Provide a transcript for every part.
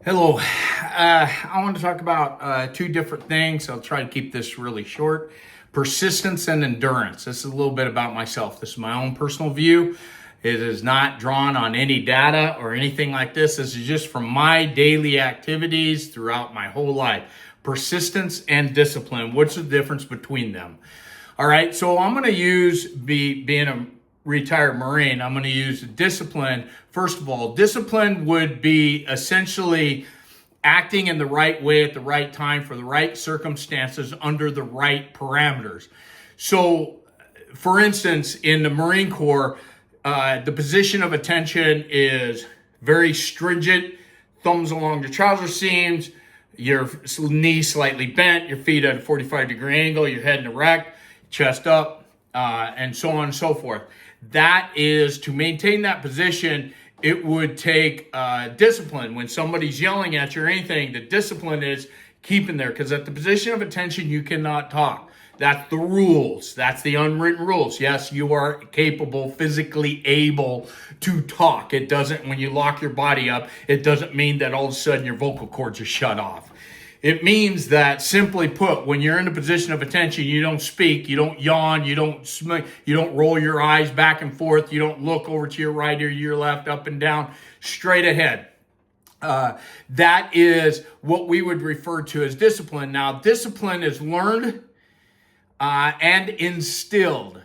Hello. I want to talk about two different things. I'll try to keep this really short. Persistence and endurance. This is a little bit about myself. This is my own personal view. It is not drawn on any data or anything like this. This is just from my daily activities throughout my whole life. Persistence and discipline. What's the difference between them? All right, so I'm going to use being a retired Marine, I'm going to use discipline. First of all, discipline would be essentially acting in the right way at the right time for the right circumstances under the right parameters. So, for instance, in the Marine Corps, the position of attention is very stringent, thumbs along the trouser seams, your knees slightly bent, your feet at a 45-degree angle, your head erect, chest up, and so on and so forth. That is, to maintain that position, it would take discipline. When somebody's yelling at you or anything, the discipline is keeping there, because at the position of attention, you cannot talk. That's the rules. That's the unwritten rules. Yes, you are capable, physically able to talk. It doesn't, when you lock your body up, it doesn't mean that all of a sudden your vocal cords are shut off. It means that, simply put, when you're in a position of attention, you don't speak, you don't yawn, you don't roll your eyes back and forth, you don't look over to your right or your left, up and down, straight ahead. That is what we would refer to as discipline. Now, discipline is learned and instilled.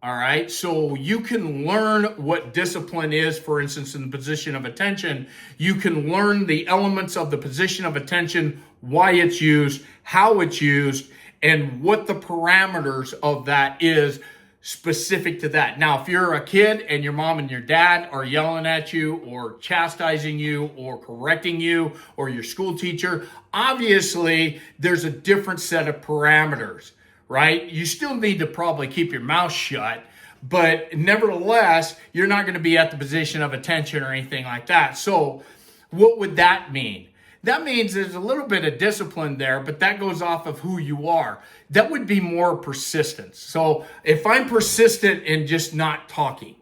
All right, so you can learn what discipline is. For instance, in the position of attention, you can learn the elements of the position of attention, why it's used, how it's used, and what the parameters of that is specific to that. Now, if you're a kid and your mom and your dad are yelling at you or chastising you or correcting you, or your school teacher, obviously there's a different set of parameters. Right? You still need to probably keep your mouth shut, but nevertheless, you're not going to be at the position of attention or anything like that. So what would that mean? That means there's a little bit of discipline there, but that goes off of who you are. That would be more persistence. So if I'm persistent in just not talking,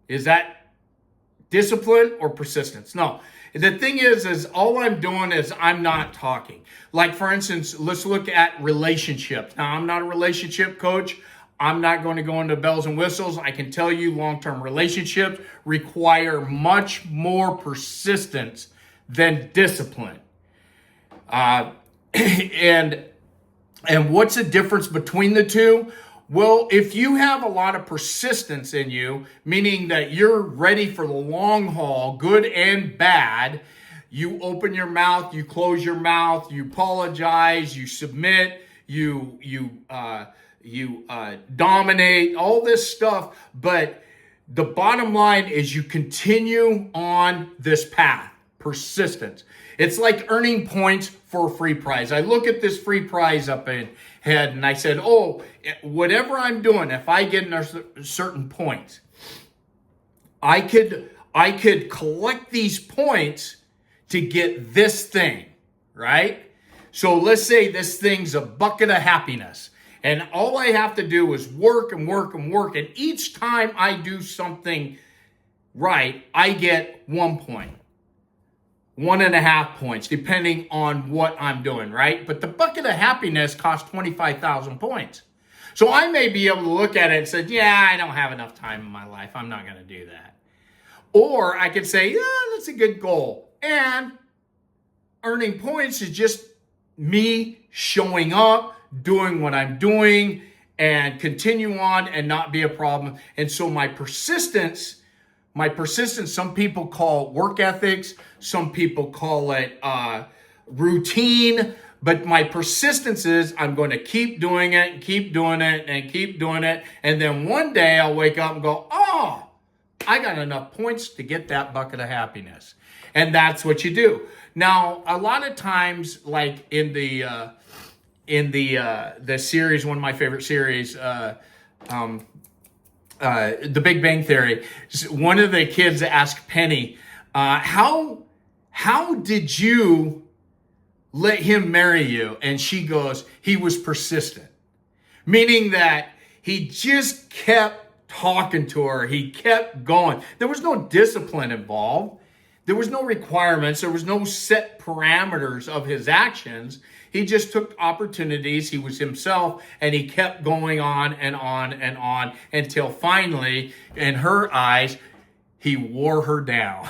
is that discipline or persistence? No. The thing is all I'm doing is I'm not talking. Like, for instance, let's look at relationships. Now, I'm not a relationship coach. I'm not going to go into bells and whistles. I can tell you long-term relationships require much more persistence than discipline. And what's the difference between the two? Well, if you have a lot of persistence in you, meaning that you're ready for the long haul, good and bad, you open your mouth, you close your mouth, you apologize, you submit, you dominate, all this stuff. But the bottom line is you continue on this path, persistence. It's like earning points for a free prize. I look at this free prize up ahead and I said, oh, whatever I'm doing, if I get a certain point, I could collect these points to get this thing, right? So let's say this thing's a bucket of happiness. And all I have to do is work and work and work. And each time I do something right, I get 1 point. 1.5 points, depending on what I'm doing, right? But the bucket of happiness costs 25,000 points. So I may be able to look at it and say, yeah, I don't have enough time in my life. I'm not going to do that. Or I could say, yeah, that's a good goal. And earning points is just me showing up, doing what I'm doing, and continue on and not be a problem. And so my persistence, some people call it work ethics, some people call it routine, but my persistence is I'm going to keep doing it and keep doing it and keep doing it. And then one day I'll wake up and go, oh, I got enough points to get that bucket of happiness. And that's what you do. Now, a lot of times, like in the series, one of my favorite series, The Big Bang Theory, one of the kids asked Penny, how did you let him marry you? And she goes, he was persistent. Meaning that he just kept talking to her. He kept going. There was no discipline involved. There was no requirements. There was no set parameters of his actions. He just took opportunities. He was himself, and he kept going on and on and on until finally, in her eyes, he wore her down.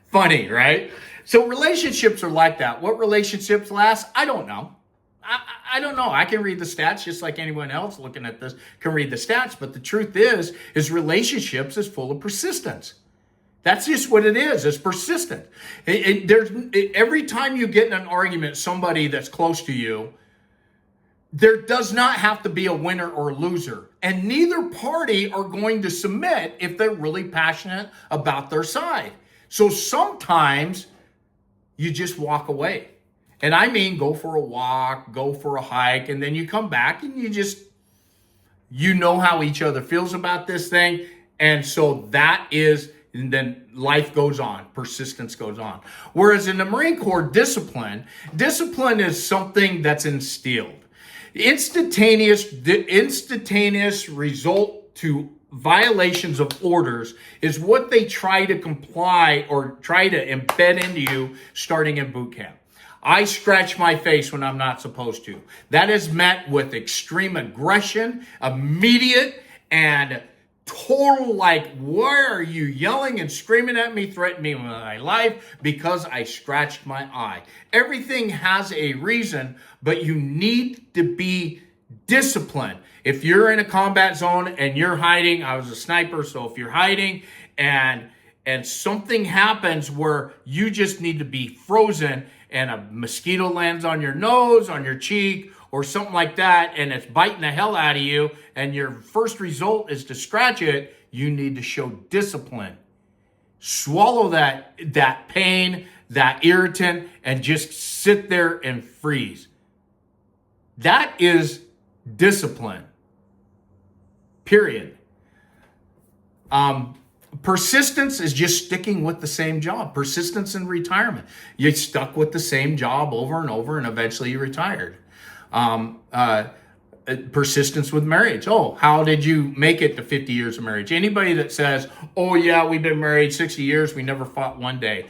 Funny, right? So relationships are like that. What relationships last? I don't know. I don't know. I can read the stats just like anyone else looking at this can read the stats. But the truth is relationships is full of persistence. That's just what it is. It's persistent. Every time you get in an argument with somebody that's close to you, there does not have to be a winner or loser. And neither party are going to submit if they're really passionate about their side. So sometimes you just walk away. And I mean, go for a walk, go for a hike, and then you come back and you know how each other feels about this thing. And so and then life goes on, persistence goes on. Whereas in the Marine Corps, discipline is something that's instilled. Instantaneous result to violations of orders is what they try to comply or try to embed into you starting in boot camp. I scratch my face when I'm not supposed to. That is met with extreme aggression, immediate and total, like, why are you yelling and screaming at me, threatening me with my life? Because I scratched my eye. Everything has a reason, but you need to be disciplined. If you're in a combat zone and you're hiding, I was a sniper, so if you're hiding and something happens where you just need to be frozen and a mosquito lands on your nose, on your cheek, or something like that, and it's biting the hell out of you, and your first result is to scratch it, you need to show discipline. Swallow that pain, that irritant, and just sit there and freeze. That is discipline. Period. Persistence is just sticking with the same job. Persistence in retirement. You stuck with the same job over and over, and eventually you retired. Persistence with marriage. Oh, how did you make it to 50 years of marriage? Anybody that says, oh yeah, we've been married 60 years, we never fought one day.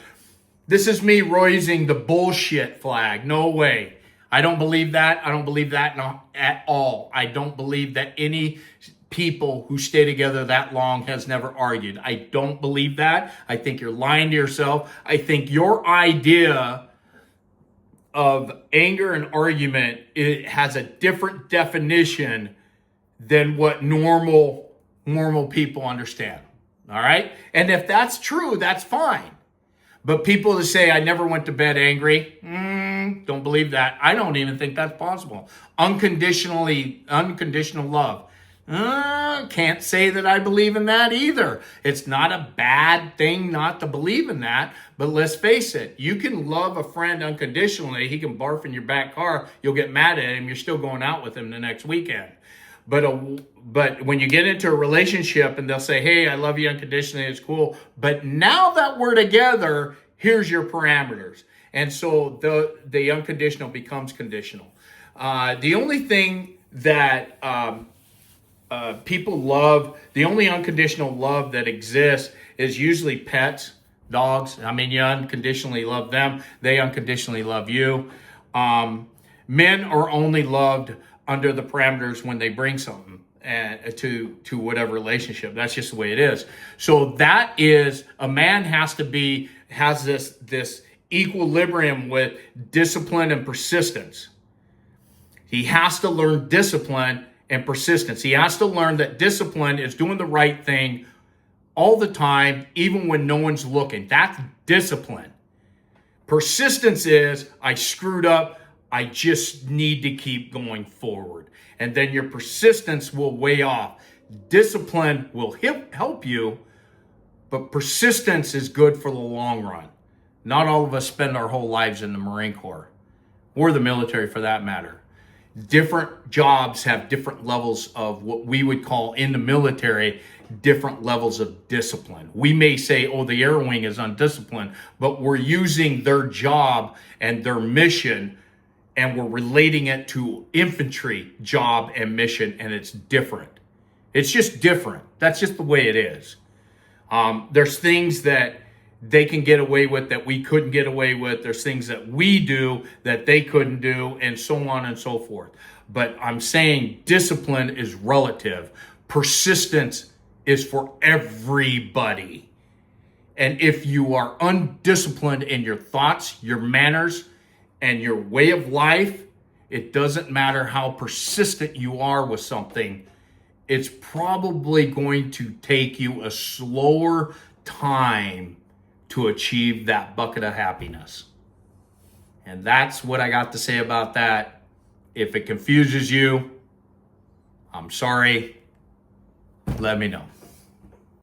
This is me raising the bullshit flag. No way. I don't believe that. I don't believe that at all. I don't believe that any people who stay together that long has never argued. I don't believe that. I think you're lying to yourself. I think your idea of anger and argument, it has a different definition than what normal people understand. All right? And if that's true, that's fine. But people that say, I never went to bed angry, don't believe that. I don't even think that's possible. Unconditional love. Can't say that I believe in that either. It's not a bad thing not to believe in that, but let's face it, you can love a friend unconditionally. He can barf in your back car. You'll get mad at him. You're still going out with him the next weekend. But when you get into a relationship and they'll say, hey, I love you unconditionally, it's cool. But now that we're together, here's your parameters. And so the unconditional becomes conditional. The only thing that people love, the only unconditional love that exists is usually pets, dogs. I mean, you unconditionally love them. They unconditionally love you. Men are only loved under the parameters when they bring something to whatever relationship. That's just the way it is. So that is, a man has this equilibrium with discipline and persistence. He has to learn discipline and persistence. He has to learn that discipline is doing the right thing all the time, even when no one's looking. That's discipline. Persistence is, I screwed up, I just need to keep going forward. And then your persistence will weigh off. Discipline will help you, but persistence is good for the long run. Not all of us spend our whole lives in the Marine Corps, or the military for that matter. Different jobs have different levels of what we would call in the military, different levels of discipline. We may say, oh, the air wing is undisciplined, but we're using their job and their mission and we're relating it to infantry job and mission, and it's different. It's just different. That's just the way it is. There's things that they can get away with that we couldn't get away with. There's things that we do that they couldn't do, and so on and so forth. But I'm saying discipline is relative. Persistence is for everybody. And if you are undisciplined in your thoughts, your manners, and your way of life, it doesn't matter how persistent you are with something. It's probably going to take you a slower time to achieve that bucket of happiness. And that's what I got to say about that. If it confuses you, I'm sorry. Let me know.